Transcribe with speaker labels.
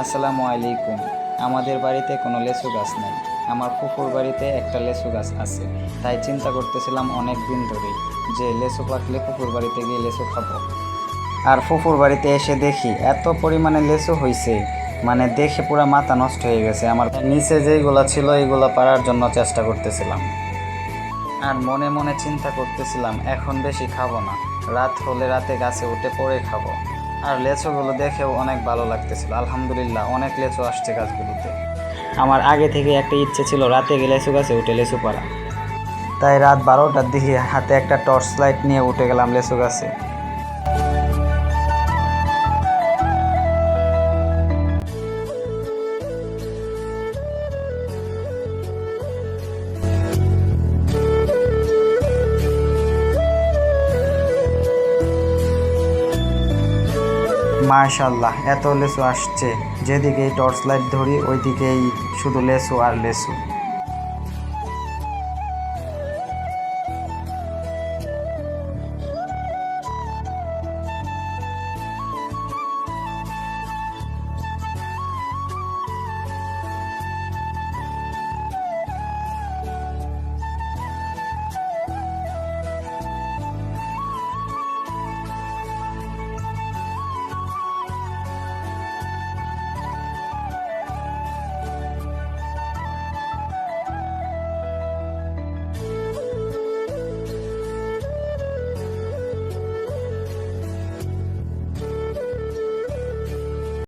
Speaker 1: আসসালামু আলাইকুম। আমাদের বাড়িতে কোনো লেচু গাছ নেই। আমার ফুফুর বাড়িতে একটা লেচু গাছ আছে। তাই চিন্তা করতেছিলাম অনেক দিন ধরেই যে লেচু পাকলে ফুফুর বাড়িতে গিয়ে লেচু খাবো। আর ফুফুর বাড়িতে এসে দেখি এত পরিমাণে লেচু হয়েছে, মানে দেখে পুরো মাথা নষ্ট হয়ে গেছে। আমার নিচে যেইগুলা ছিল এইগুলা পাড়ার জন্য চেষ্টা করতেছিলাম, আর মনে মনে চিন্তা করতেছিলাম এখন বেশি খাবো না, রাত হলে রাতে গাছে উঠে পড়ে খাবো। আর লেচুগুলো দেখেও অনেক ভালো লাগতেছিল। আলহামদুলিল্লাহ, অনেক লেচু আসছে গাছগুলোতে। আমার আগে থেকে একটা ইচ্ছে ছিল রাতে গিয়ে লেচু গাছে উঠে লেচু পাড়া। তাই রাত 12টার দিকে হাতে একটা টর্চ লাইট নিয়ে উঠে গেলাম লেচু গাছে। মাশাআল্লাহ, এত লেচু আসছে, যেদিকেই টর্চ লাইট ধরি ওইদিকেই শুধু লেচু আর লেচু।